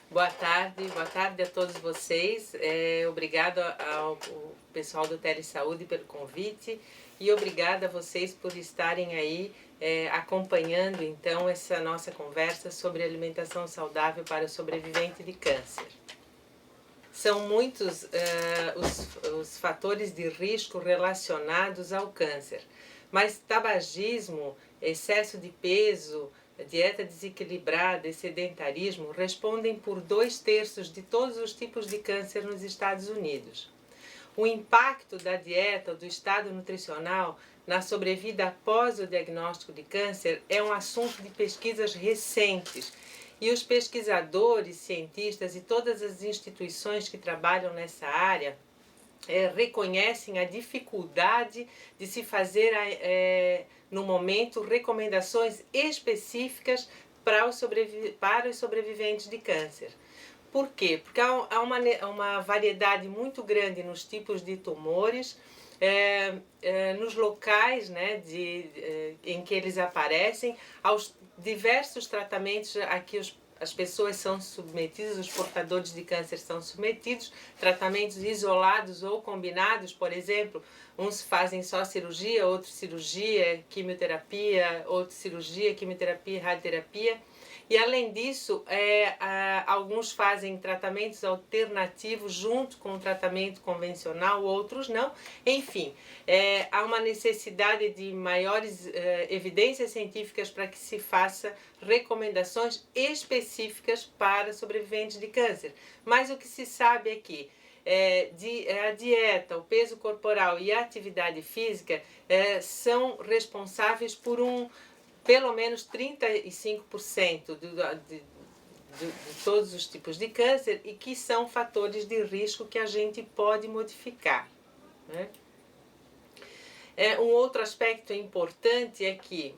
Boa tarde a todos vocês. Obrigado ao pessoal do Telesaúde pelo convite e obrigada a vocês por estarem aí acompanhando então essa nossa conversa sobre alimentação saudável para o sobrevivente de câncer. São muitos os fatores de risco relacionados ao câncer, mas tabagismo, excesso de peso, dieta desequilibrada e sedentarismo respondem por 2/3 de todos os tipos de câncer nos Estados Unidos. O impacto da dieta ou do estado nutricional na sobrevida após o diagnóstico de câncer é um assunto de pesquisas recentes e os pesquisadores, cientistas e todas as instituições que trabalham nessa área reconhecem a dificuldade de se fazer no momento recomendações específicas para os sobreviventes de câncer. Por quê? Porque há uma variedade muito grande nos tipos de tumores, nos locais em que eles aparecem, aos diversos tratamentos a que as pessoas são submetidas, os portadores de câncer são submetidos, tratamentos isolados ou combinados, por exemplo, uns fazem só cirurgia, outros cirurgia, quimioterapia, outros cirurgia, quimioterapia, radioterapia. E além disso, alguns fazem tratamentos alternativos junto com o tratamento convencional, outros não. Enfim, há uma necessidade de maiores evidências científicas para que se faça recomendações específicas para sobreviventes de câncer. Mas o que se sabe é que a dieta, o peso corporal e a atividade física são responsáveis por pelo menos 35% de todos os tipos de câncer e que são fatores de risco que a gente pode modificar, né? Um outro aspecto importante é que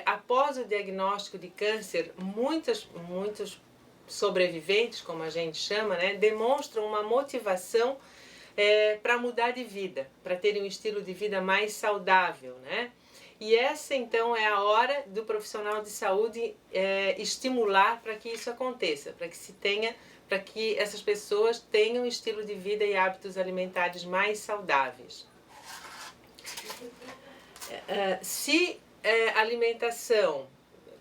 após o diagnóstico de câncer, muitos sobreviventes, como a gente chama, né, demonstram uma motivação para mudar de vida, para terem um estilo de vida mais saudável, né? E essa então é a hora do profissional de saúde estimular para que isso aconteça, para que essas pessoas tenham um estilo de vida e hábitos alimentares mais saudáveis. Se alimentação,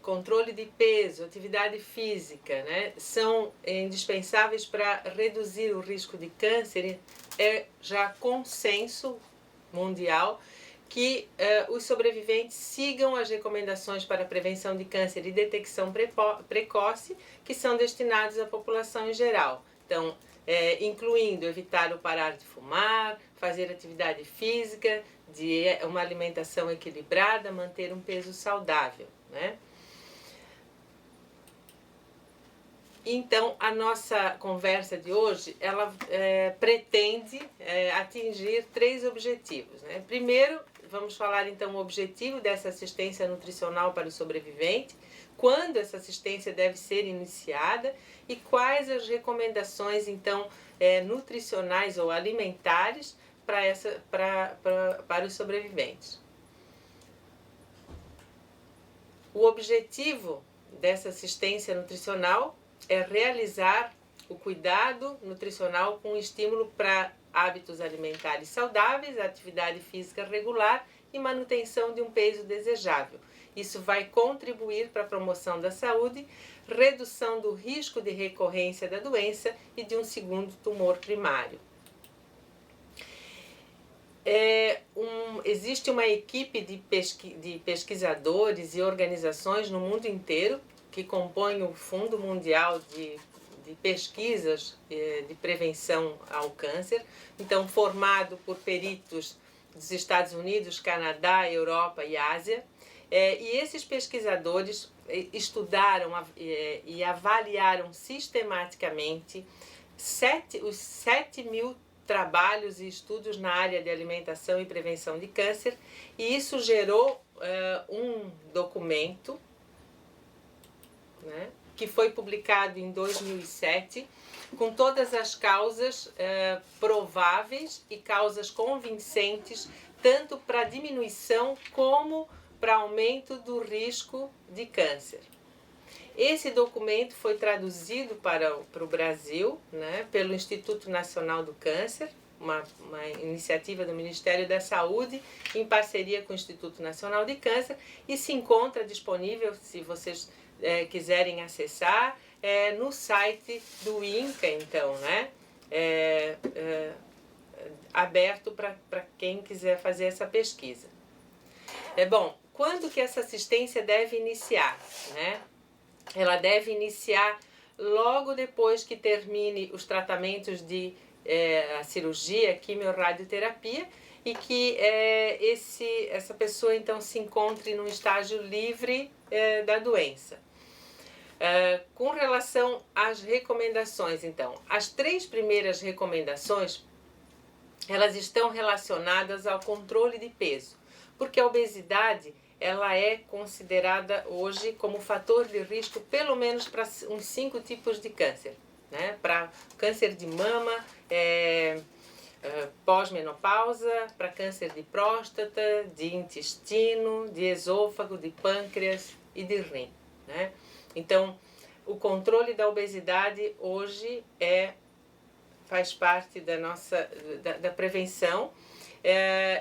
controle de peso, atividade física, né, são indispensáveis para reduzir o risco de câncer, é já consenso mundial que os sobreviventes sigam as recomendações para a prevenção de câncer e detecção precoce que são destinados à população em geral. Então, incluindo evitar ou parar de fumar, fazer atividade física, uma alimentação equilibrada, manter um peso saudável, né? Então, a nossa conversa de hoje, ela pretende atingir 3 objetivos, né? Primeiro, vamos falar então o objetivo dessa assistência nutricional para o sobrevivente, quando essa assistência deve ser iniciada e quais as recomendações então nutricionais ou alimentares para os sobreviventes. O objetivo dessa assistência nutricional é realizar o cuidado nutricional com estímulo para hábitos alimentares saudáveis, atividade física regular e manutenção de um peso desejável. Isso vai contribuir para a promoção da saúde, redução do risco de recorrência da doença e de um segundo tumor primário. Existe uma equipe de pesquisadores e organizações no mundo inteiro que compõem o Fundo Mundial de Pesquisas de Prevenção ao Câncer, então formado por peritos dos Estados Unidos, Canadá, Europa e Ásia. E esses pesquisadores estudaram e avaliaram sistematicamente os 7.000 trabalhos e estudos na área de alimentação e prevenção de câncer, e isso gerou um documento, né, que foi publicado em 2007, com todas as causas prováveis e causas convincentes, tanto para diminuição como para aumento do risco de câncer. Esse documento foi traduzido para o Brasil, né, pelo Instituto Nacional do Câncer, uma iniciativa do Ministério da Saúde, em parceria com o Instituto Nacional de Câncer, e se encontra disponível, se vocês quiserem acessar, no site do INCA, então, né? Aberto para quem quiser fazer essa pesquisa. Bom, quando que essa assistência deve iniciar, né? Ela deve iniciar logo depois que termine os tratamentos de a cirurgia, a quimio-radioterapia, e que essa pessoa então se encontre num estágio livre da doença. Com relação às recomendações, então, as 3 primeiras recomendações, elas estão relacionadas ao controle de peso, porque a obesidade ela é considerada hoje como fator de risco pelo menos para uns 5 tipos de câncer, né? Para câncer de mama, pós-menopausa, para câncer de próstata, de intestino, de esôfago, de pâncreas e de rim, né? Então, o controle da obesidade hoje faz parte da nossa da prevenção,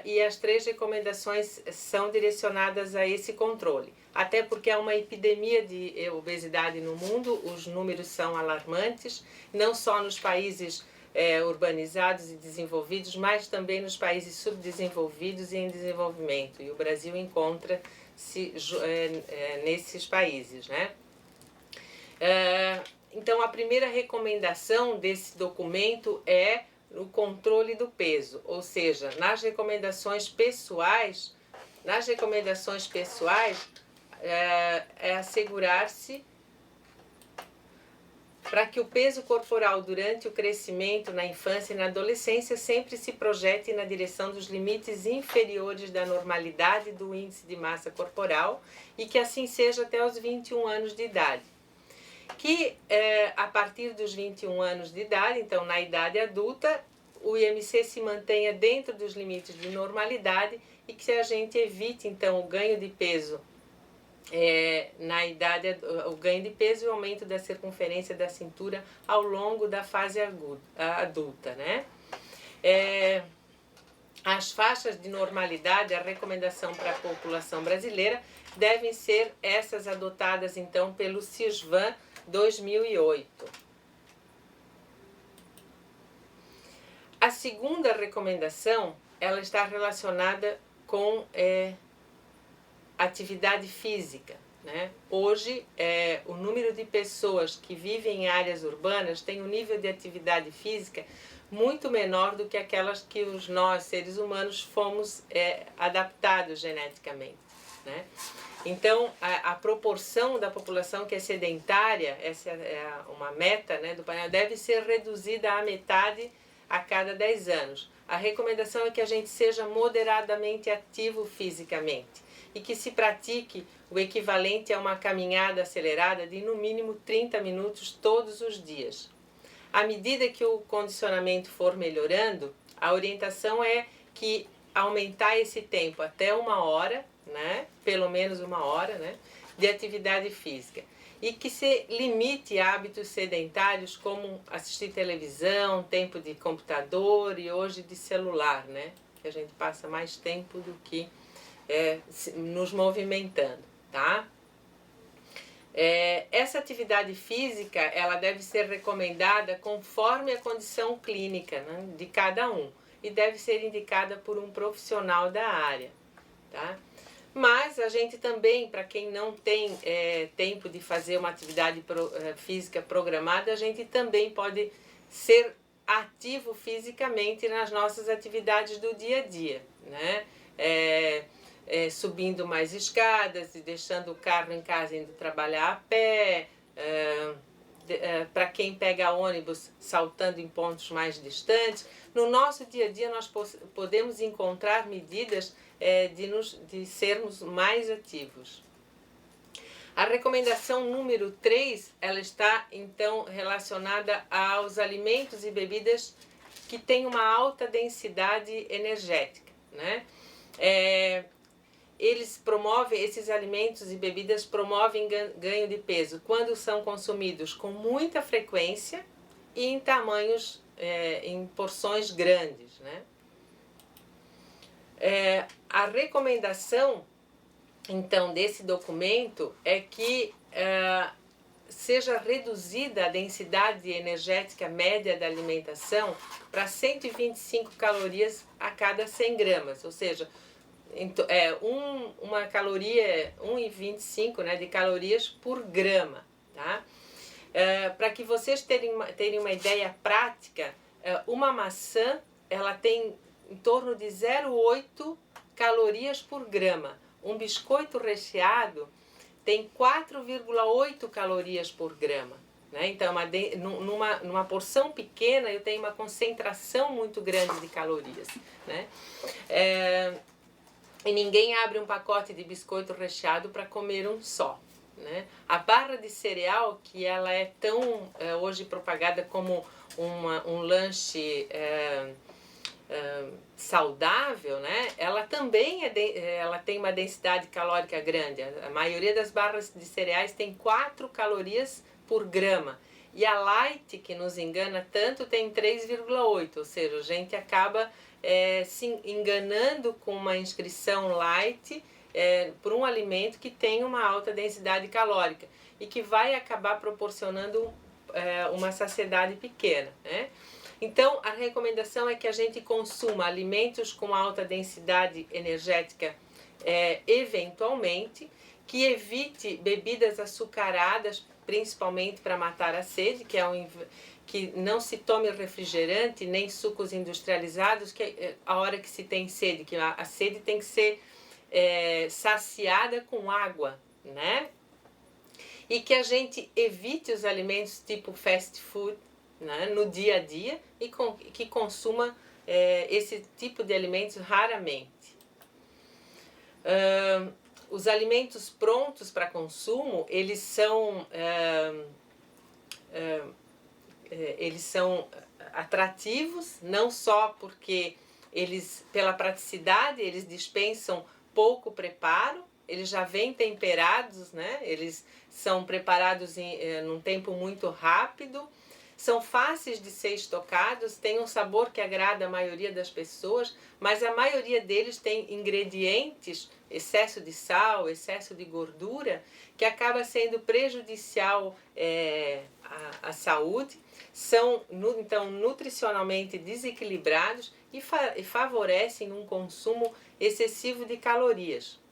e as 3 recomendações são direcionadas a esse controle. Até porque há uma epidemia de obesidade no mundo, os números são alarmantes, não só nos países urbanizados e desenvolvidos, mas também nos países subdesenvolvidos e em desenvolvimento. E o Brasil encontra-se nesses países, né? Então, a primeira recomendação desse documento é o controle do peso, ou seja, nas recomendações pessoais, assegurar-se para que o peso corporal durante o crescimento na infância e na adolescência sempre se projete na direção dos limites inferiores da normalidade do índice de massa corporal e que assim seja até os 21 anos de idade. Que a partir dos 21 anos de idade, então na idade adulta, o IMC se mantenha dentro dos limites de normalidade e que a gente evite então o ganho de peso na idade, o ganho de peso e o aumento da circunferência da cintura ao longo da fase adulta, né? As faixas de normalidade, a recomendação para a população brasileira devem ser essas adotadas então pelo CISVAN 2008. A segunda recomendação, ela está relacionada com atividade física, né? Hoje, o número de pessoas que vivem em áreas urbanas tem um nível de atividade física muito menor do que aquelas que nós, seres humanos, fomos adaptados geneticamente, né? Então, a proporção da população que é sedentária, essa é uma meta, né, do painel, deve ser reduzida à metade a cada 10 anos. A recomendação é que a gente seja moderadamente ativo fisicamente e que se pratique o equivalente a uma caminhada acelerada de no mínimo 30 minutos todos os dias. À medida que o condicionamento for melhorando, a orientação é que aumentar esse tempo até 1 hora, né? Pelo menos 1 hora, né? De atividade física. E que se limite a hábitos sedentários como assistir televisão, tempo de computador e hoje de celular, né? Que a gente passa mais tempo do que nos movimentando, tá? Essa atividade física, ela deve ser recomendada conforme a condição clínica, né, de cada um e deve ser indicada por um profissional da área, tá? Mas a gente também, para quem não tem tempo de fazer uma atividade física programada, a gente também pode ser ativo fisicamente nas nossas atividades do dia a dia, né? Subindo mais escadas e deixando o carro em casa indo trabalhar a pé, para quem pega ônibus saltando em pontos mais distantes. No nosso dia a dia nós podemos encontrar medidas de sermos mais ativos. A recomendação número 3, ela está então relacionada aos alimentos e bebidas que têm uma alta densidade energética, né? esses alimentos e bebidas promovem ganho de peso quando são consumidos com muita frequência e em tamanhos, em porções grandes, né? A recomendação, então, desse documento é que seja reduzida a densidade energética média da alimentação para 125 calorias a cada 100 gramas, ou seja, uma caloria, 1,25, né, de calorias por grama, tá? Para que vocês terem uma ideia prática, uma maçã, ela tem em torno de 0,8 calorias por grama. Um biscoito recheado tem 4,8 calorias por grama, né? Então, numa porção pequena, eu tenho uma concentração muito grande de calorias, né? E ninguém abre um pacote de biscoito recheado para comer um só, né? A barra de cereal, que ela é tão hoje propagada como um lanche saudável, né? Ela também ela tem uma densidade calórica grande. A maioria das barras de cereais tem 4 calorias por grama. E a light, que nos engana tanto, tem 3,8, ou seja, a gente acaba se enganando com uma inscrição light por um alimento que tem uma alta densidade calórica e que vai acabar proporcionando uma saciedade pequena, né? Então, a recomendação é que a gente consuma alimentos com alta densidade energética eventualmente, que evite bebidas açucaradas, principalmente para matar a sede, que não se tome refrigerante nem sucos industrializados, que a hora que se tem sede, que a sede tem que ser saciada com água, né? E que a gente evite os alimentos tipo fast food, né, no dia a dia, e que consuma esse tipo de alimentos raramente. Os alimentos prontos para consumo, eles são atrativos, não só porque pela praticidade, eles dispensam pouco preparo, eles já vêm temperados, né? Eles são preparados num tempo muito rápido, são fáceis de ser estocados, têm um sabor que agrada a maioria das pessoas, mas a maioria deles tem ingredientes, excesso de sal, excesso de gordura, que acaba sendo prejudicial à saúde, são então nutricionalmente desequilibrados e favorecem um consumo excessivo de calorias.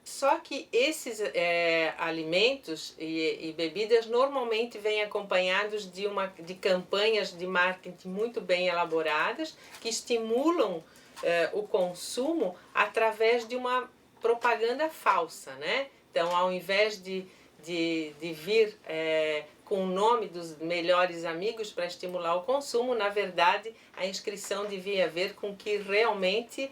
Só que esses alimentos e bebidas normalmente vêm acompanhados de campanhas de marketing muito bem elaboradas que estimulam o consumo através de uma propaganda falsa, né? Então, ao invés de vir com o nome dos melhores amigos para estimular o consumo, na verdade a inscrição devia ver com que realmente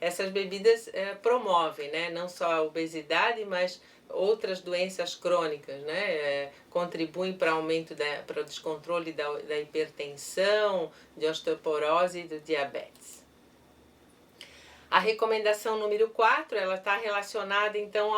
essas bebidas promovem, né? Não só a obesidade, mas outras doenças crônicas, né? Contribuem para o descontrole da hipertensão, de osteoporose e do diabetes. A recomendação número 4, ela está relacionada então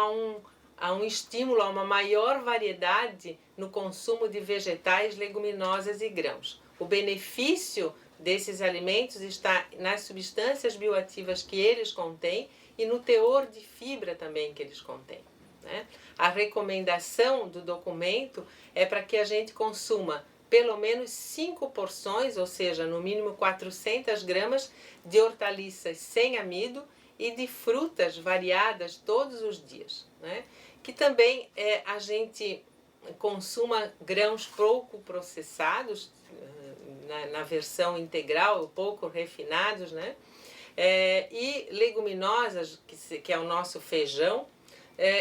a um estímulo a uma maior variedade no consumo de vegetais, leguminosas e grãos. O benefício desses alimentos está nas substâncias bioativas que eles contêm e no teor de fibra também que eles contêm, né? A recomendação do documento é para que a gente consuma pelo menos 5 porções, ou seja, no mínimo 400 gramas de hortaliças sem amido e de frutas variadas todos os dias, né? Que também a gente consuma grãos pouco processados, na versão integral, pouco refinados, né? E leguminosas, que é o nosso feijão,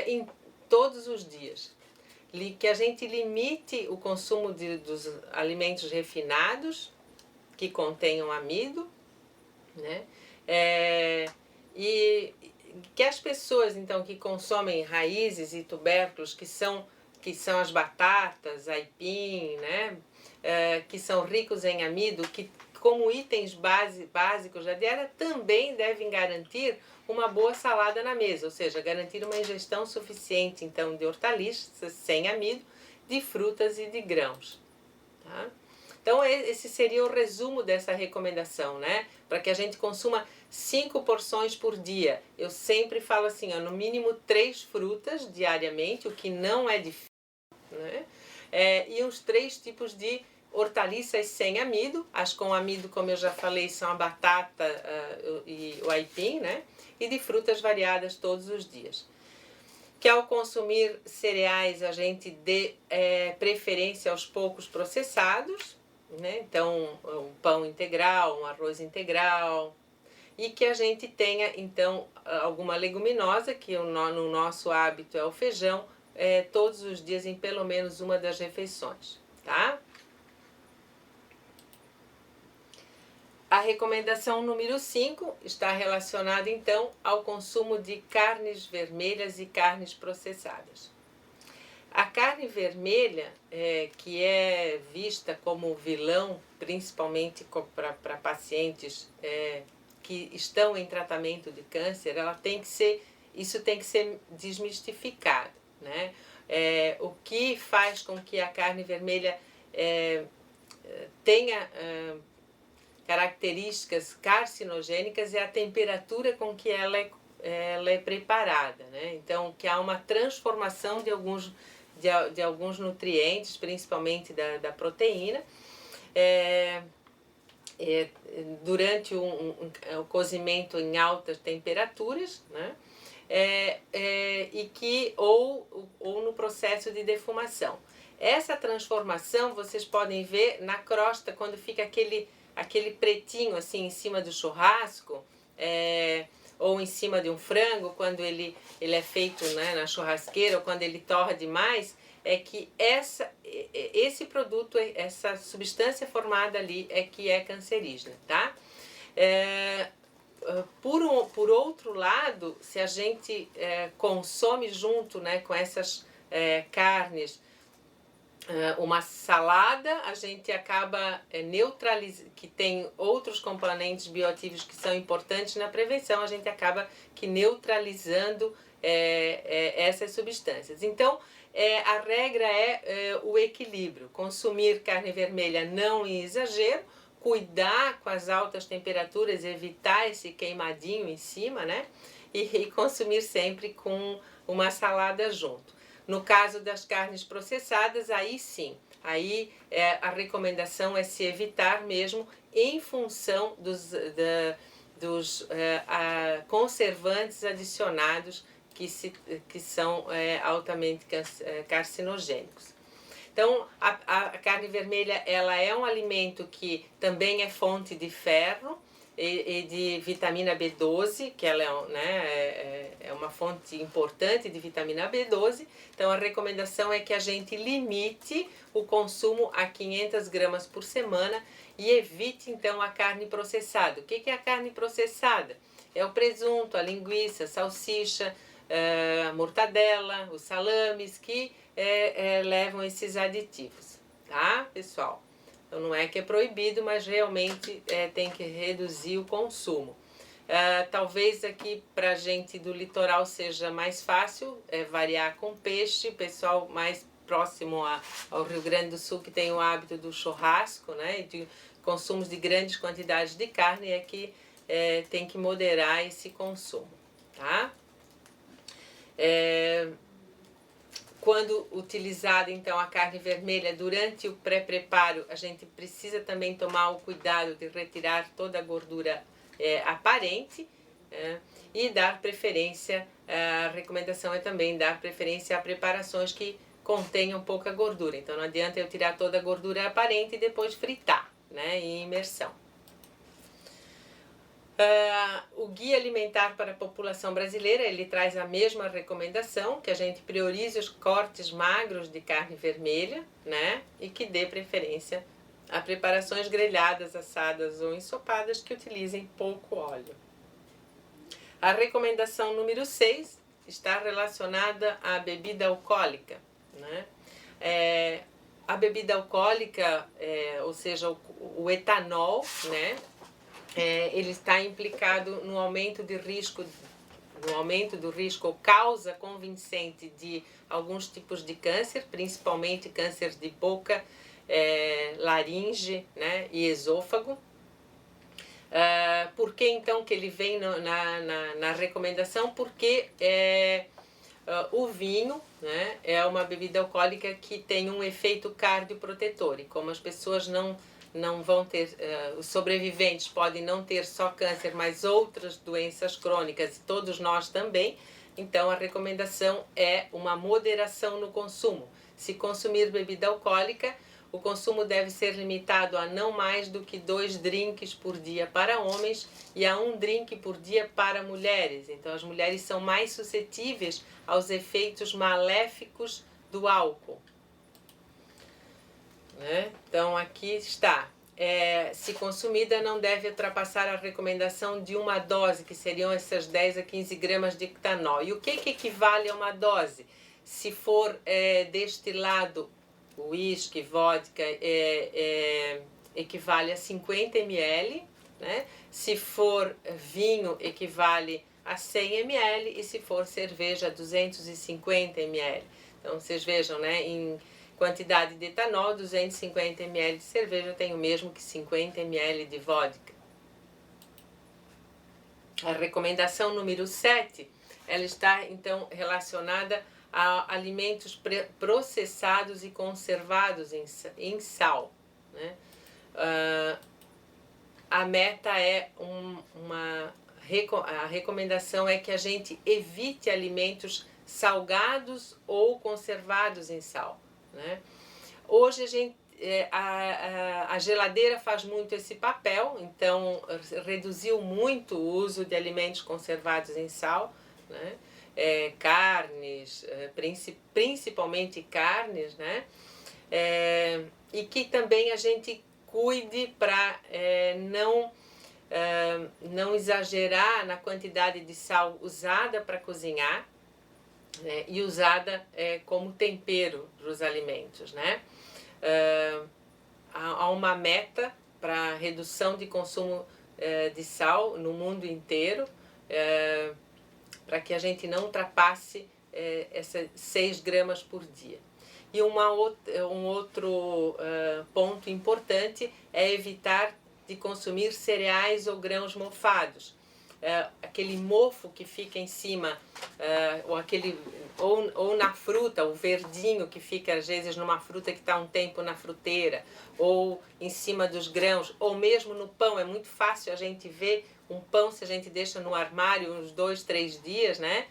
em todos os dias. Que a gente limite o consumo dos alimentos refinados, que contenham amido, né? E que as pessoas, então, que consomem raízes e tubérculos, que são as batatas, aipim, né? Que são ricos em amido, que como itens básicos da dieta, também devem garantir uma boa salada na mesa, ou seja, garantir uma ingestão suficiente, então, de hortaliças sem amido, de frutas e de grãos. Tá? Então, esse seria o resumo dessa recomendação, né? Para que a gente consuma 5 porções por dia. Eu sempre falo assim, ó, no mínimo 3 frutas diariamente, o que não é difícil, né? E uns 3 tipos de hortaliças sem amido. As com amido, como eu já falei, são a batata e o aipim, né? E de frutas variadas todos os dias. Que ao consumir cereais a gente dê preferência aos poucos processados, né? Então um pão integral, um arroz integral, e que a gente tenha então alguma leguminosa, que no nosso hábito é o feijão, todos os dias em pelo menos uma das refeições, tá? A recomendação número 5 está relacionada então ao consumo de carnes vermelhas e carnes processadas. A carne vermelha, que é vista como vilão, principalmente para pacientes que estão em tratamento de câncer, isso tem que ser desmistificado, né? O que faz com que a carne vermelha tenha características carcinogênicas é a temperatura com que ela é preparada, né? Então, que há uma transformação de alguns nutrientes, principalmente da proteína, durante o cozimento em altas temperaturas, né? Ou no processo de defumação. Essa transformação vocês podem ver na crosta, quando fica aquele pretinho assim em cima do churrasco, ou em cima de um frango, quando ele é feito, né, na churrasqueira, ou quando ele torra demais, é que esse produto, essa substância formada ali é que é cancerígena, tá? Por outro lado, se a gente consome junto, né, com essas carnes, uma salada, a gente acaba neutralizando, que tem outros componentes bioativos que são importantes na prevenção, a gente acaba que neutralizando essas substâncias. Então, a regra é o equilíbrio, consumir carne vermelha não em exagero, cuidar com as altas temperaturas, evitar esse queimadinho em cima, né? E consumir sempre com uma salada junto. No caso das carnes processadas, aí sim, a recomendação é se evitar mesmo em função dos conservantes adicionados que são altamente carcinogênicos. Então, a carne vermelha, ela é um alimento que também é fonte de ferro e de vitamina B12, que ela é uma fonte importante de vitamina B12. Então, a recomendação é que a gente limite o consumo a 500 gramas por semana e evite, então, a carne processada. O que é a carne processada? É o presunto, a linguiça, a salsicha, a mortadela, os salames que levam esses aditivos, tá, pessoal? Então, não é que é proibido, mas realmente tem que reduzir o consumo. Talvez aqui para a gente do litoral seja mais fácil variar com peixe, pessoal mais próximo ao Rio Grande do Sul que tem o hábito do churrasco, né, e de consumos de grandes quantidades de carne, é que tem que moderar esse consumo, tá? Quando utilizada então a carne vermelha durante o pré-preparo, a gente precisa também tomar o cuidado de retirar toda a gordura aparente e dar preferência, a recomendação é também dar preferência a preparações que contenham pouca gordura. Então não adianta eu tirar toda a gordura aparente e depois fritar, né, em imersão. O Guia Alimentar para a População Brasileira, ele traz a mesma recomendação, que a gente priorize os cortes magros de carne vermelha, né, e que dê preferência a preparações grelhadas, assadas ou ensopadas que utilizem pouco óleo. A recomendação número 6 está relacionada à bebida alcoólica, né? A bebida alcoólica, ou seja, o etanol, né, ele está implicado no aumento de risco, ou causa convincente de alguns tipos de câncer, principalmente câncer de boca, laringe, né, e esôfago. Por que então que ele vem na recomendação? Porque o vinho, né, é uma bebida alcoólica que tem um efeito cardioprotetor, e como as pessoas não vão ter, os sobreviventes podem não ter só câncer, mas outras doenças crônicas, e todos nós também, então a recomendação é uma moderação no consumo. Se consumir bebida alcoólica, o consumo deve ser limitado a não mais do que 2 drinks por dia para homens e a 1 drink por dia para mulheres. Então as mulheres são mais suscetíveis aos efeitos maléficos do álcool, né? Então aqui está. Se consumida, não deve ultrapassar a recomendação de uma dose, que seriam essas 10 a 15 gramas de etanol. E o que equivale a uma dose? Se for destilado, uísque, vodka, equivale a 50 ml, né? Se for vinho, equivale a 100 ml, e se for cerveja, a 250 ml. Então vocês vejam, né, em quantidade de etanol, 250 ml de cerveja tem o mesmo que 50 ml de vodka. A recomendação número 7, ela está então relacionada a alimentos processados e conservados em sal, né? A meta a recomendação é que a gente evite alimentos salgados ou conservados em sal, né? Hoje a geladeira faz muito esse papel, então reduziu muito o uso de alimentos conservados em sal, né? Carnes, principalmente carnes, né? E que também a gente cuide para não exagerar na quantidade de sal usada para cozinhar, né, e usada como tempero dos alimentos, né? Há uma meta para redução de consumo de sal no mundo inteiro, para que a gente não ultrapasse essas 6 gramas por dia. E um outro ponto importante é evitar de consumir cereais ou grãos mofados. Aquele mofo que fica em cima, ou na fruta, o verdinho que fica às vezes numa fruta que está um tempo na fruteira, ou em cima dos grãos, ou mesmo no pão. É muito fácil a gente ver um pão, se a gente deixa no armário uns 2, 3 dias, né,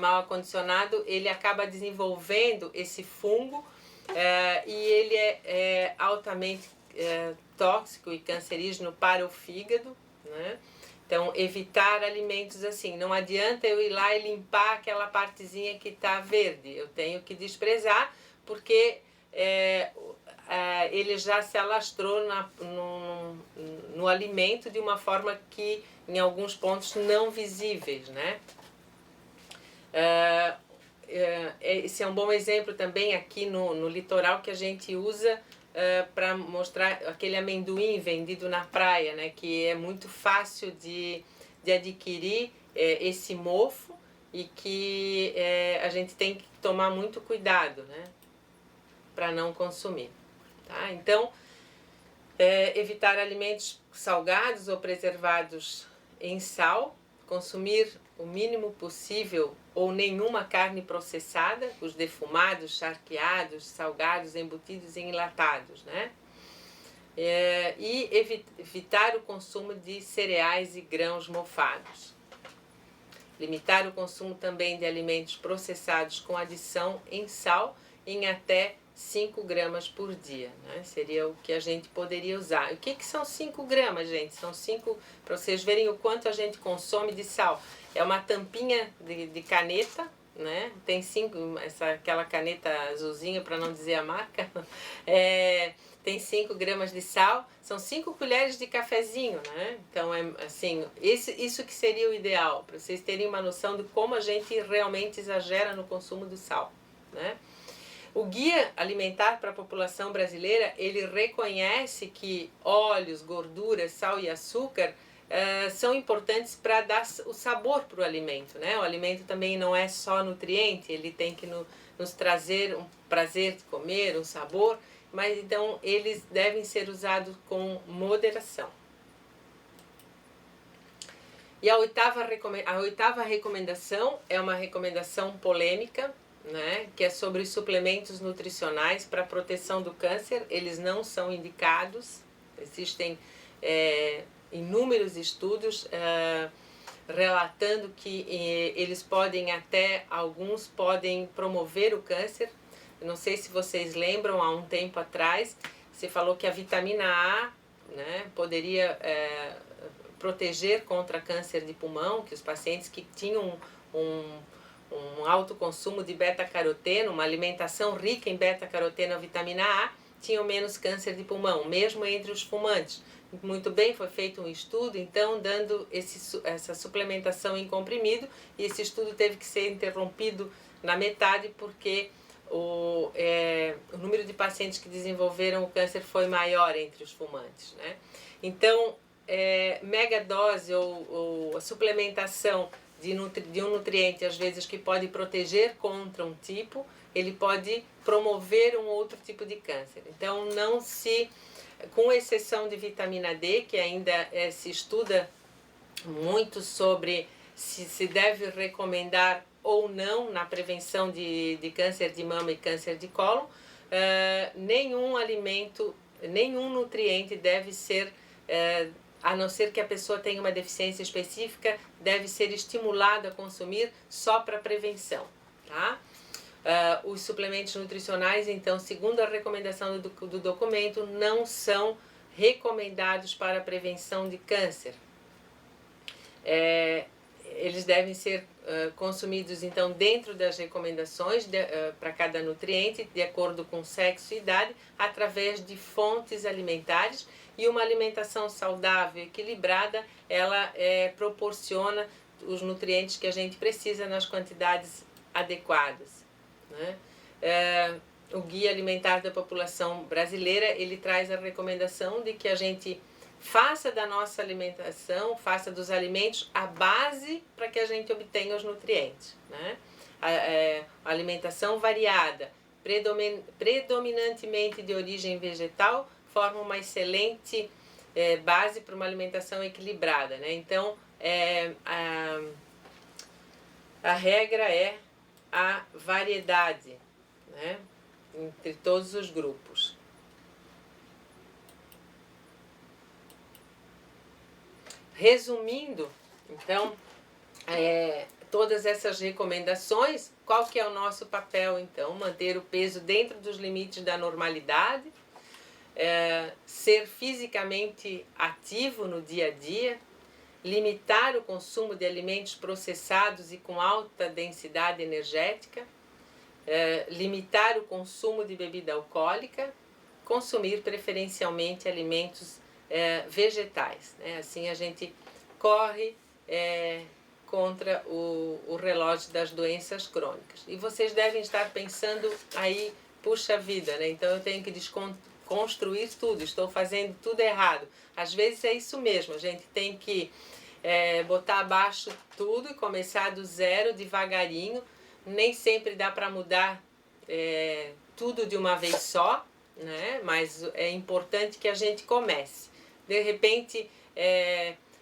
mal acondicionado, ele acaba desenvolvendo esse fungo, e ele é altamente tóxico e cancerígeno para o fígado, né? Então, evitar alimentos assim. Não adianta eu ir lá e limpar aquela partezinha que está verde. Eu tenho que desprezar, porque ele já se alastrou no alimento de uma forma que, em alguns pontos, não visíveis, né? Esse é um bom exemplo também aqui no litoral, que a gente usa para mostrar aquele amendoim vendido na praia, né, que é muito fácil de adquirir esse mofo, e que a gente tem que tomar muito cuidado, né, para não consumir. Tá? Então, evitar alimentos salgados ou preservados em sal, consumir o mínimo possível ou nenhuma carne processada, os defumados, charqueados, salgados, embutidos e enlatados, né? E evitar o consumo de cereais e grãos mofados. Limitar o consumo também de alimentos processados com adição em sal em até 5 gramas por dia, né? Seria o que a gente poderia usar. O que são 5 gramas, gente? São 5, para vocês verem o quanto a gente consome de sal. É uma tampinha de caneta, né? Tem 5, aquela caneta azulzinha, para não dizer a marca, tem 5 gramas de sal, são 5 colheres de cafezinho, né? Então, assim, isso que seria o ideal, para vocês terem uma noção de como a gente realmente exagera no consumo do sal, né? O Guia Alimentar para a População Brasileira, ele reconhece que óleos, gorduras, sal e açúcar são importantes para dar o sabor para o alimento, né? O alimento também não é só nutriente, ele tem que nos trazer um prazer de comer, um sabor, mas então eles devem ser usados com moderação. E a oitava recomendação é uma recomendação polêmica, né, que é sobre os suplementos nutricionais para a proteção do câncer. Eles não são indicados, existem inúmeros estudos relatando que eles podem alguns podem promover o câncer. Eu não sei se vocês lembram, há um tempo atrás, você falou que a vitamina A, né, poderia proteger contra câncer de pulmão, que os pacientes que tinham um alto consumo de beta-caroteno, uma alimentação rica em beta-caroteno, vitamina A, tinham menos câncer de pulmão, mesmo entre os fumantes. Muito bem, foi feito um estudo, então, dando essa suplementação em comprimido, e esse estudo teve que ser interrompido na metade, porque o número de pacientes que desenvolveram o câncer foi maior entre os fumantes, né? Então, megadose ou a suplementação de um nutriente, às vezes, que pode proteger contra um tipo, ele pode promover um outro tipo de câncer. Então, com exceção de vitamina D, que ainda se estuda muito sobre se deve recomendar ou não na prevenção de câncer de mama e câncer de cólon, nenhum alimento, nenhum nutriente deve ser, a não ser que a pessoa tenha uma deficiência específica, deve ser estimulado a consumir só para prevenção, tá? Os suplementos nutricionais, então, segundo a recomendação do documento, não são recomendados para a prevenção de câncer. Eles devem ser consumidos, então, dentro das recomendações para cada nutriente, de acordo com sexo e idade, através de fontes alimentares. E uma alimentação saudável, equilibrada, ela proporciona os nutrientes que a gente precisa nas quantidades adequadas, né? O Guia Alimentar da População Brasileira, ele traz a recomendação de que a gente faça da nossa alimentação, faça dos alimentos a base para que a gente obtenha os nutrientes, né? A alimentação variada, predominantemente de origem vegetal, forma uma excelente base para uma alimentação equilibrada, né? Então, a regra é a variedade, né, entre todos os grupos. Resumindo, então, todas essas recomendações, qual que é o nosso papel, então? Manter o peso dentro dos limites da normalidade, ser fisicamente ativo no dia a dia, limitar o consumo de alimentos processados e com alta densidade energética, limitar o consumo de bebida alcoólica, consumir preferencialmente alimentos vegetais, né? Assim a gente corre contra o relógio das doenças crônicas. E vocês devem estar pensando aí, puxa vida, né? Então eu tenho que desconstruir tudo, estou fazendo tudo errado. Às vezes é isso mesmo, a gente tem que botar abaixo tudo e começar do zero, devagarinho. Nem sempre dá para mudar tudo de uma vez só, né? Mas é importante que a gente comece. De repente,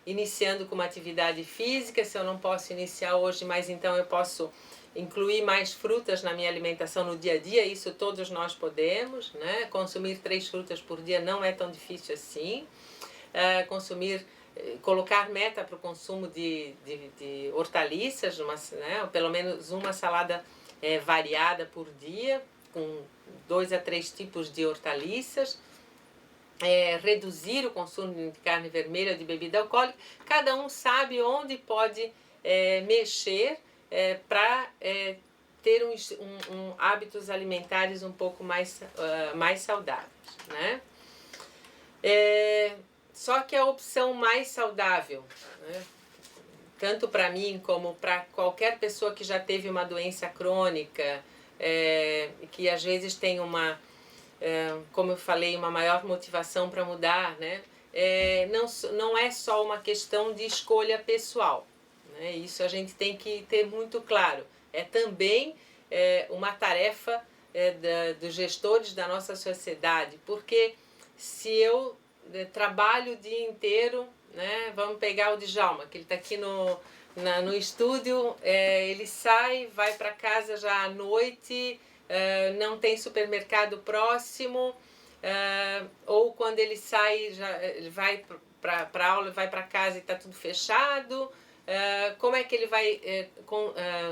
iniciando com uma atividade física, se eu não posso iniciar hoje, mas então eu posso incluir mais frutas na minha alimentação no dia a dia, isso todos nós podemos, né? Consumir 3 frutas por dia não é tão difícil assim. Colocar meta para o consumo de hortaliças, né? Pelo menos uma salada variada por dia, com 2 a 3 tipos de hortaliças. Reduzir o consumo de carne vermelha, de bebida alcoólica. Cada um sabe onde pode mexer para ter hábitos alimentares um pouco mais saudáveis, né? Só que a opção mais saudável, né, tanto para mim como para qualquer pessoa que já teve uma doença crônica, que às vezes tem uma, como eu falei, uma maior motivação para mudar, né? Não é só uma questão de escolha pessoal, né? Isso a gente tem que ter muito claro. É também uma tarefa dos gestores da nossa sociedade, porque se eu trabalho o dia inteiro, né? Vamos pegar o Djalma, que ele está aqui no estúdio, ele sai, vai para casa já à noite, não tem supermercado próximo, ou quando ele sai, ele vai para a aula, vai para casa e está tudo fechado. Como é que ele vai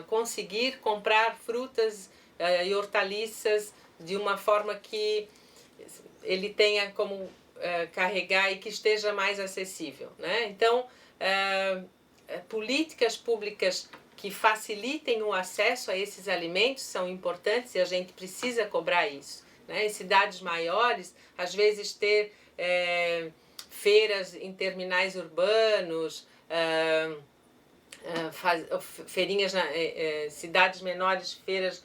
conseguir comprar frutas e hortaliças de uma forma que ele tenha como carregar e que esteja mais acessível, né? Então, políticas públicas que facilitem o acesso a esses alimentos são importantes e a gente precisa cobrar isso, né? Em cidades maiores, às vezes ter feiras em terminais urbanos, feirinhas cidades menores, feiras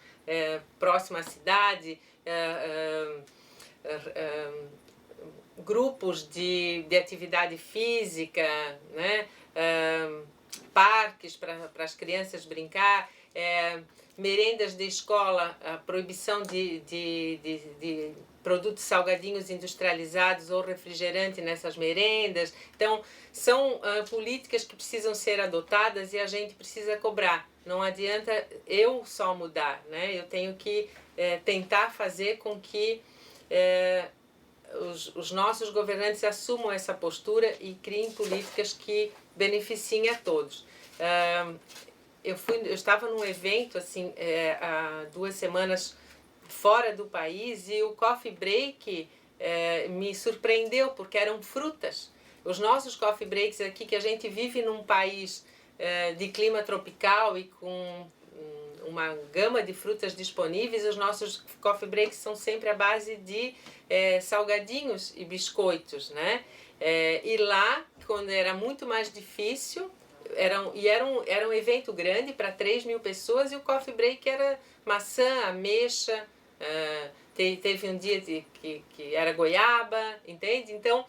próximas à cidade, grupos de atividade física, né? Parques para as crianças brincar, merendas de escola, a proibição de produtos salgadinhos industrializados ou refrigerante nessas merendas. Então, são políticas que precisam ser adotadas e a gente precisa cobrar. Não adianta eu só mudar, né? Eu tenho que tentar fazer com que os nossos governantes assumam essa postura e criem políticas que beneficiem a todos. Eu estava num evento assim, há 2 semanas fora do país e o coffee break me surpreendeu porque eram frutas. Os nossos coffee breaks aqui, que a gente vive num país de clima tropical e com uma gama de frutas disponíveis, os nossos coffee breaks são sempre à base de salgadinhos e biscoitos, né? E lá, quando era muito mais difícil, era um evento grande para 3.000 pessoas e o coffee break era maçã, ameixa, teve um dia que era goiaba, entende? Então,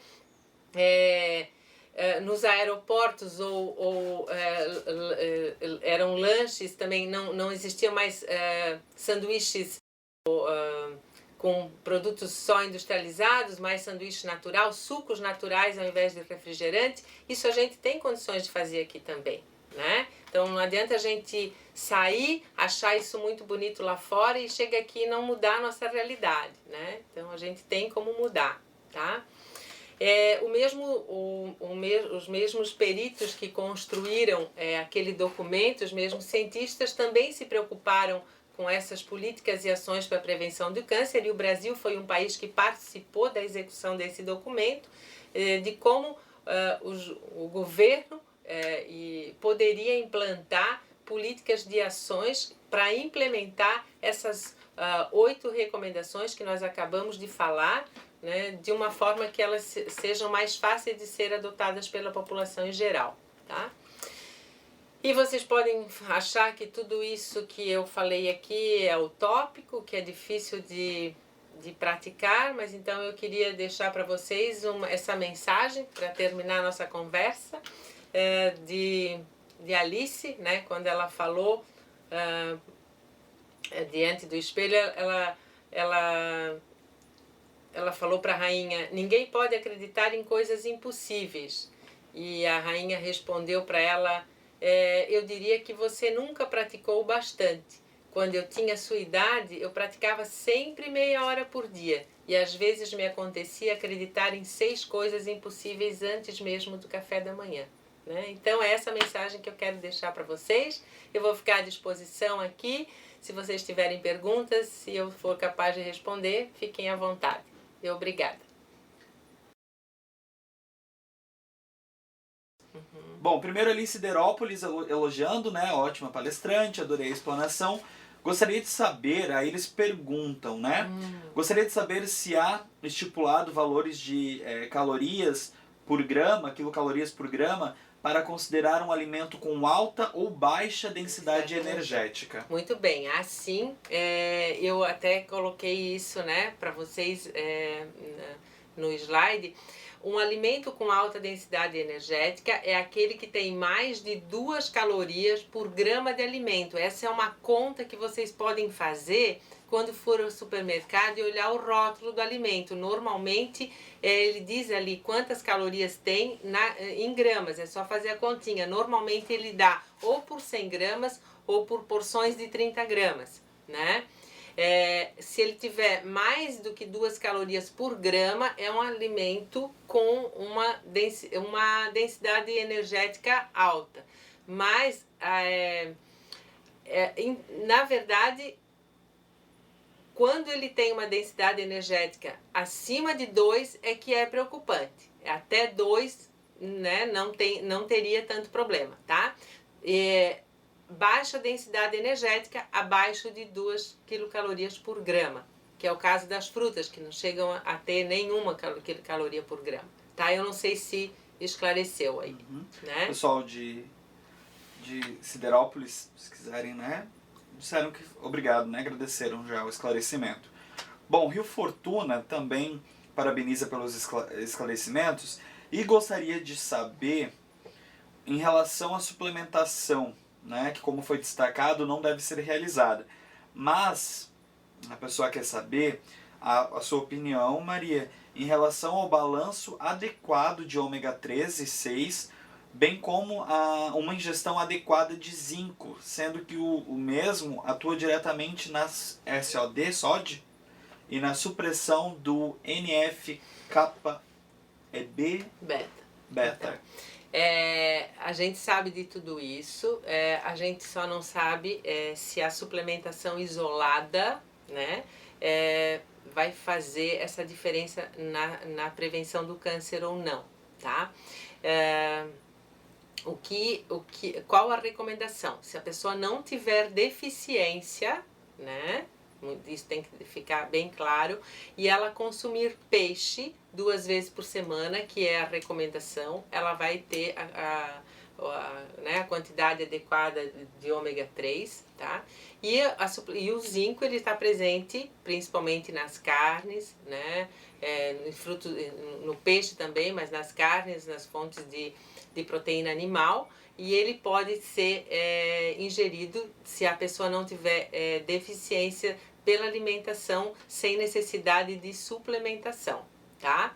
nos aeroportos eram lanches também, não existiam mais sanduíches com produtos só industrializados, mais sanduíche natural, sucos naturais ao invés de refrigerante. Isso a gente tem condições de fazer aqui também, né? Então não adianta a gente sair, achar isso muito bonito lá fora e chega aqui e não mudar a nossa realidade, né? Então a gente tem como mudar, tá? Os mesmos peritos que construíram aquele documento, os mesmos cientistas também se preocuparam com essas políticas e ações para a prevenção do câncer, e o Brasil foi um país que participou da execução desse documento, de como o governo poderia implantar políticas de ações para implementar essas 8 recomendações que nós acabamos de falar, né, de uma forma que elas sejam mais fáceis de ser adotadas pela população em geral, tá? E vocês podem achar que tudo isso que eu falei aqui é utópico, que é difícil de praticar, mas então eu queria deixar para vocês essa mensagem para terminar a nossa conversa de Alice, né, quando ela falou diante do espelho, ela falou para a rainha: ninguém pode acreditar em coisas impossíveis. E a rainha respondeu para ela: eu diria que você nunca praticou bastante. Quando eu tinha sua idade, eu praticava sempre meia hora por dia. E às vezes me acontecia acreditar em 6 coisas impossíveis antes mesmo do café da manhã, né? Então é essa mensagem que eu quero deixar para vocês. Eu vou ficar à disposição aqui. Se vocês tiverem perguntas, se eu for capaz de responder, fiquem à vontade. Obrigada. Bom, primeiro ali Siderópolis elogiando, né? Ótima palestrante, adorei a explanação. Gostaria de saber, aí eles perguntam, né? Gostaria de saber se há estipulado valores de calorias por grama, quilocalorias por grama, para considerar um alimento com alta ou baixa densidade energética? Muito bem, assim, eu até coloquei isso, né, para vocês no slide. Um alimento com alta densidade energética é aquele que tem mais de 2 calorias por grama de alimento. Essa é uma conta que vocês podem fazer quando for ao supermercado e olhar o rótulo do alimento. Normalmente ele diz ali quantas calorias tem em gramas, é só fazer a continha. Normalmente ele dá ou por 100 gramas ou por porções de 30 gramas, né? Se ele tiver mais do que 2 calorias por grama, é um alimento com uma densidade energética alta. Mas, na verdade, quando ele tem uma densidade energética acima de 2 é que é preocupante. Até 2, né, não teria tanto problema, tá? Baixa densidade energética abaixo de 2 quilocalorias por grama, que é o caso das frutas, que não chegam a ter nenhuma caloria por grama, tá? Eu não sei se esclareceu aí, né? Pessoal de Siderópolis, se quiserem, né, disseram que obrigado, né, agradeceram já o esclarecimento. Bom, Rio Fortuna também parabeniza pelos esclarecimentos e gostaria de saber em relação à suplementação, né, que como foi destacado não deve ser realizada. Mas a pessoa quer saber a sua opinião, Maria, em relação ao balanço adequado de ômega 3 e 6, bem como uma ingestão adequada de zinco, sendo que o mesmo atua diretamente nas SOD e na supressão do NF-kappa beta. A gente sabe de tudo isso, a gente só não sabe se a suplementação isolada, né, vai fazer essa diferença na prevenção do câncer ou não, tá? Qual a recomendação? Se a pessoa não tiver deficiência, né, isso tem que ficar bem claro, e ela consumir peixe 2 vezes por semana, que é a recomendação, ela vai ter a quantidade adequada de ômega 3, tá? E o zinco, ele está presente principalmente nas carnes, né? No peixe também, mas nas carnes, nas fontes de proteína animal, e ele pode ser ingerido se a pessoa não tiver deficiência pela alimentação sem necessidade de suplementação, tá?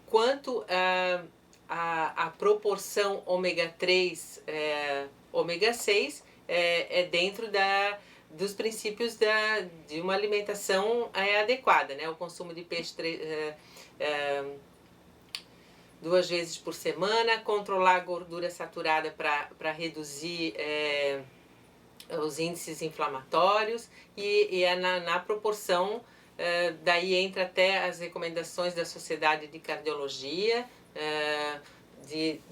Quanto a proporção ômega 3, ômega 6, dentro dos princípios de uma alimentação adequada, né? O consumo de peixe 2 vezes por semana, controlar a gordura saturada para reduzir os índices inflamatórios e na proporção, daí entra até as recomendações da Sociedade de Cardiologia,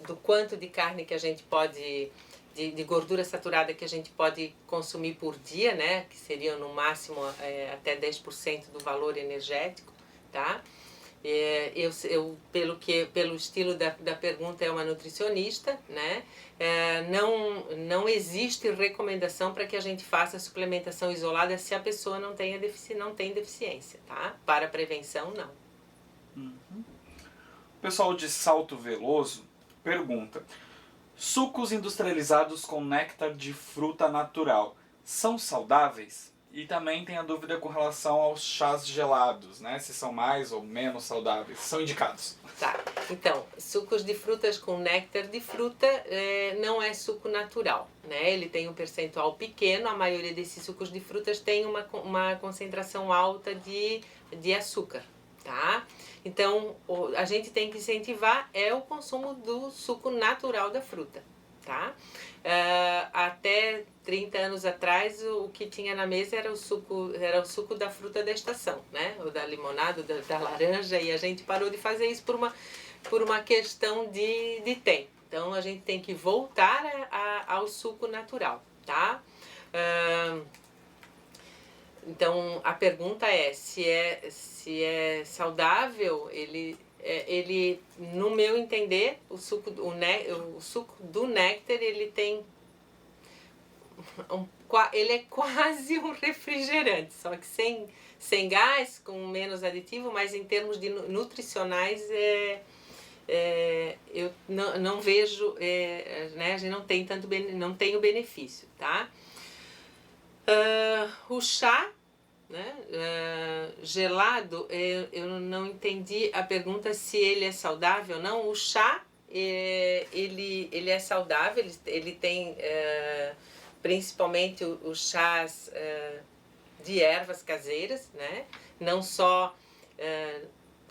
do quanto de carne que a gente pode, de gordura saturada que a gente pode consumir por dia, né, que seriam no máximo até 10% do valor energético, tá? Pelo estilo da pergunta, é uma nutricionista, né? Não existe recomendação para que a gente faça suplementação isolada se a pessoa não tem deficiência, tá? Para prevenção, não. O pessoal de Salto Veloso pergunta: sucos industrializados com néctar de fruta natural são saudáveis? E também tem a dúvida com relação aos chás gelados, né? Se são mais ou menos saudáveis. São indicados. Tá. Então, sucos de frutas com néctar de fruta não é suco natural, né? Ele tem um percentual pequeno. A maioria desses sucos de frutas tem uma concentração alta de açúcar, tá? Então, a gente tem que incentivar o consumo do suco natural da fruta, tá? Até 30 anos atrás, o que tinha na mesa era o suco da fruta da estação, né? O da limonada, da laranja, e a gente parou de fazer isso por uma questão de tempo. Então, a gente tem que voltar ao suco natural, tá? Então, a pergunta é se é saudável ele ele, no meu entender, o suco do néctar, ele tem ele é quase um refrigerante, só que sem gás, com menos aditivo, mas em termos de nutricionais eu não vejo, né, a gente não tem não tem o benefício, tá? O chá, né, gelado, eu não entendi a pergunta se ele é saudável ou não. O chá, ele é saudável, ele tem principalmente os chás de ervas caseiras, né? Não só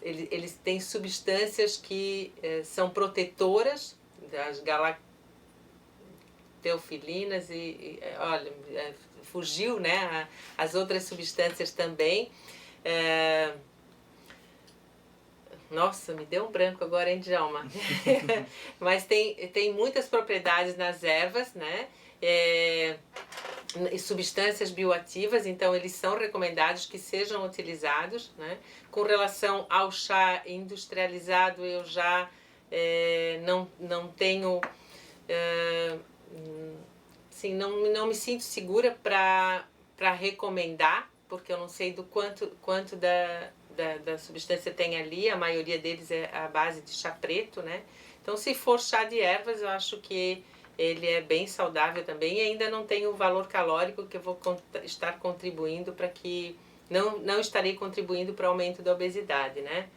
eles têm substâncias que são protetoras das galacteofilinas olha, fugiu, né? As outras substâncias também. Nossa, me deu um branco agora, hein, Djalma? Mas tem muitas propriedades nas ervas, né? Substâncias bioativas, então eles são recomendados que sejam utilizados, né? Com relação ao chá industrializado, eu já não tenho, assim, não me sinto segura para recomendar, porque eu não sei do quanto da substância tem ali. A maioria deles é a base de chá preto, né? Então, se for chá de ervas, eu acho que ele é bem saudável também, e ainda não tem o valor calórico que eu vou estar contribuindo para que... Não estarei contribuindo para o aumento da obesidade, né?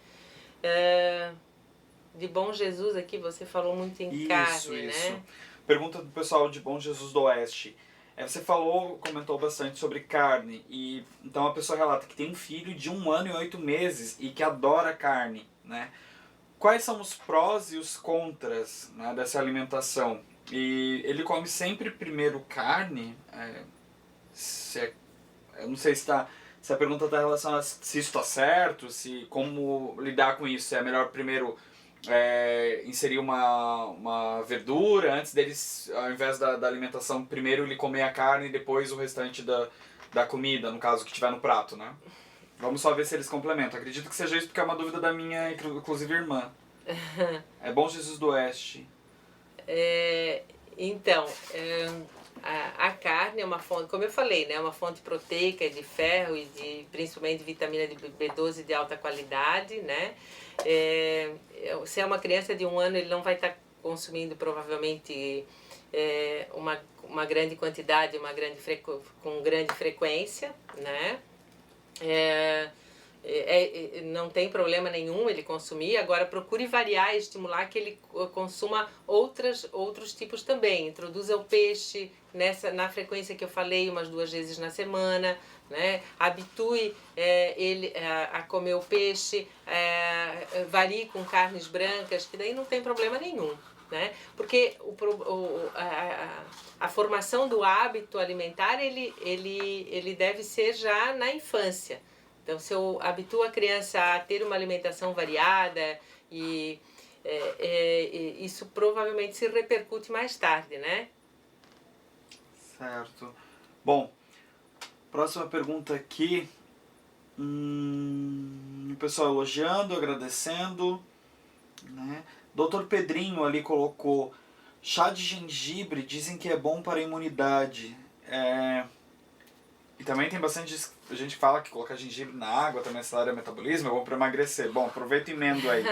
De Bom Jesus aqui, você falou muito em carne, né? Pergunta do pessoal de Bom Jesus do Oeste. Você comentou bastante sobre carne, e então a pessoa relata que tem um filho de 1 ano e 8 meses e que adora carne, né? Quais são os prós e os contras, né, dessa alimentação? E ele come sempre primeiro carne? Eu não sei se a pergunta está relacionada se isso está certo, se como lidar com isso. Se é melhor primeiro inserir uma verdura antes deles, ao invés da alimentação, primeiro ele comer a carne e depois o restante da comida, no caso que tiver no prato, né? Vamos só ver se eles complementam. Acredito que seja isso, porque é uma dúvida da minha, inclusive, irmã. É Bom Jesus do Oeste. Então, a carne é uma fonte, como eu falei, né, uma fonte proteica de ferro e principalmente de vitamina B12 de alta qualidade, né? Se é uma criança de 1 ano, ele não vai estar consumindo provavelmente uma grande quantidade, com grande frequência, né? Não tem problema nenhum ele consumir. Agora procure variar e estimular que ele consuma outros tipos também. Introduza o peixe na frequência que eu falei, umas 2 vezes na semana, né? Habitue ele a comer o peixe, varie com carnes brancas, que daí não tem problema nenhum, né? Porque a formação do hábito alimentar ele deve ser já na infância. Então, se eu habituo a criança a ter uma alimentação variada, isso provavelmente se repercute mais tarde, né? Certo. Bom, próxima pergunta aqui. O pessoal elogiando, agradecendo, né? Dr. Pedrinho ali colocou: chá de gengibre dizem que é bom para a imunidade. E também tem bastante gente que fala que colocar gengibre na água também acelera o metabolismo, é bom para emagrecer. Bom, aproveita e emendo aí.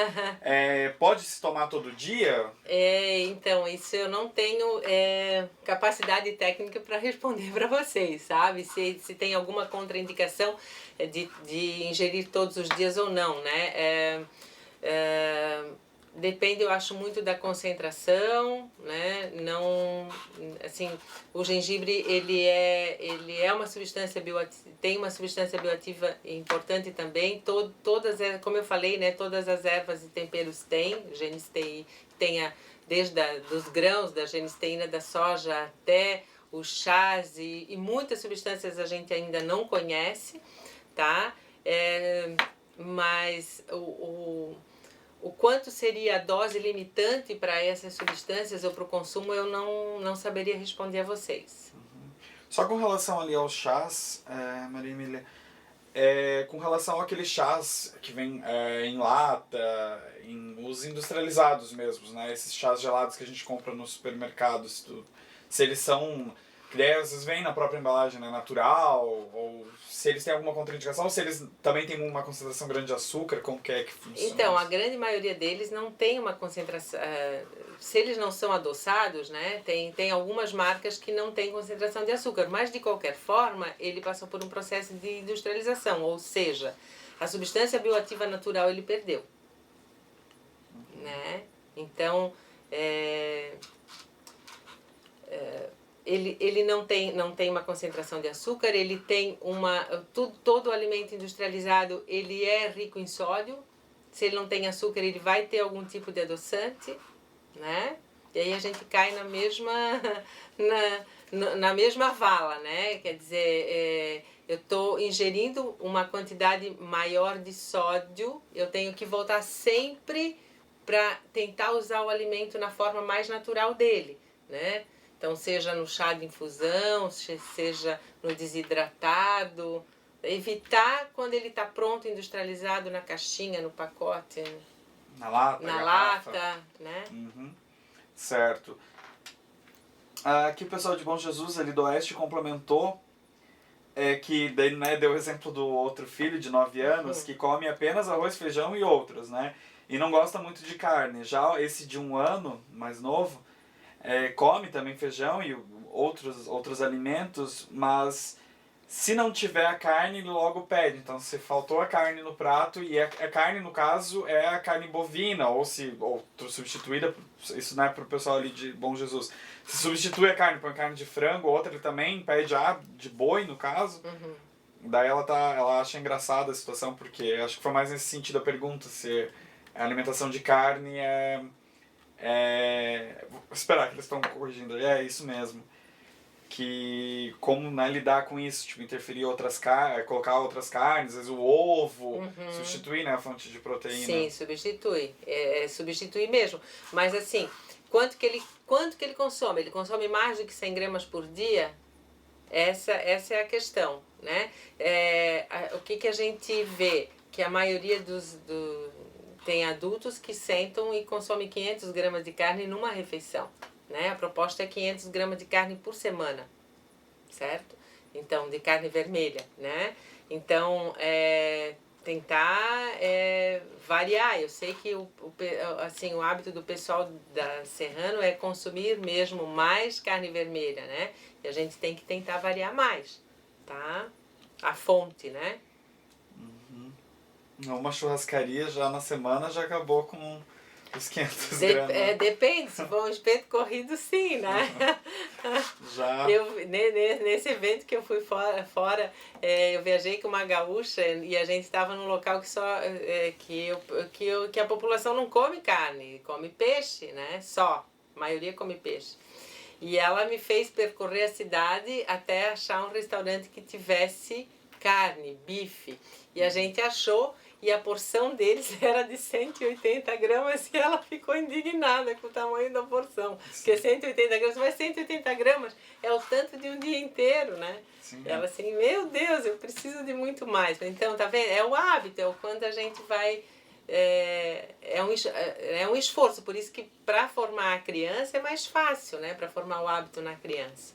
Pode se tomar todo dia? Então, isso eu não tenho capacidade técnica para responder para vocês, sabe? Se tem alguma contraindicação de ingerir todos os dias ou não, né? Depende, eu acho, muito da concentração, né? Não, assim, o gengibre ele é uma substância bioativa, tem uma substância bioativa importante também. Como eu falei, né? Todas as ervas e temperos têm genisteína, desde dos grãos da genisteína da soja até os chás e muitas substâncias a gente ainda não conhece, tá? Mas o quanto seria a dose limitante para essas substâncias ou para o consumo, eu não saberia responder a vocês. Só com relação ali aos chás, Maria Emília, com relação àqueles chás que vem em lata, os industrializados mesmos, né? Esses chás gelados que a gente compra nos supermercados, tudo. Se eles são, que daí às vezes vem na própria embalagem, né, natural, ou se eles têm alguma contraindicação, ou se eles também têm uma concentração grande de açúcar, como que é que funciona? Então, a grande maioria deles não tem uma concentração. Se eles não são adoçados, né? Tem algumas marcas que não têm concentração de açúcar, mas de qualquer forma, ele passou por um processo de industrialização, ou seja, a substância bioativa natural ele perdeu. Né? Então, ele não tem uma concentração de açúcar, ele tem todo alimento industrializado ele é rico em sódio. Se ele não tem açúcar, ele vai ter algum tipo de adoçante, né? E aí a gente cai na mesma vala, né? Quer dizer, eu estou ingerindo uma quantidade maior de sódio, eu tenho que voltar sempre para tentar usar o alimento na forma mais natural dele, né? Então, seja no chá de infusão, seja no desidratado, evitar quando ele está pronto, industrializado, na caixinha, no pacote, na lata, né? Uhum. Certo. Aqui o pessoal de Bom Jesus, ali do Oeste, complementou que daí, né, deu o exemplo do outro filho de 9 anos que come apenas arroz, feijão e outros, né? E não gosta muito de carne. Já esse de 1 ano, mais novo, come também feijão e outros alimentos, mas se não tiver a carne, ele logo pede. Então, se faltou a carne no prato, e a carne, no caso, é a carne bovina, ou substituída, isso não é para o pessoal ali de Bom Jesus. Se substitui a carne, põe carne de frango, outra ele também pede de boi, no caso. Uhum. Daí ela acha engraçada a situação, porque acho que foi mais nesse sentido a pergunta, se a alimentação de carne vou esperar que eles estão corrigindo. É isso mesmo. Que como, né, lidar com isso, tipo, interferir colocar outras carnes, às vezes o ovo, substituir, né, a fonte de proteína. Sim, substitui. Substitui mesmo. Mas assim, quanto que ele consome? Ele consome mais do que 100 gramas por dia? Essa é a questão, né? O que a gente vê? Que a maioria tem adultos que sentam e consomem 500 gramas de carne numa refeição, né? A proposta é 500 gramas de carne por semana, certo? Então, de carne vermelha, né? Então, tentar variar. Eu sei que assim, o hábito do pessoal da Serrano é consumir mesmo mais carne vermelha, né? E a gente tem que tentar variar mais, tá? A fonte, né? Uma churrascaria já na semana já acabou com os 500 gramas. Depende, se for um espeto corrido, sim, né? Já. Nesse evento que eu fui fora, eu viajei com uma gaúcha e a gente estava num local que a população não come carne, come peixe, né? Só, a maioria come peixe. E ela me fez percorrer a cidade até achar um restaurante que tivesse carne, bife. E a gente achou, e a porção deles era de 180 gramas e ela ficou indignada com o tamanho da porção. Porque 180 gramas, mas 180 gramas é o tanto de um dia inteiro, né? Sim. Ela assim, meu Deus, eu preciso de muito mais. Então, tá vendo? É o hábito, é o quanto a gente vai... É um esforço, por isso que para formar a criança é mais fácil, né? Para formar o hábito na criança.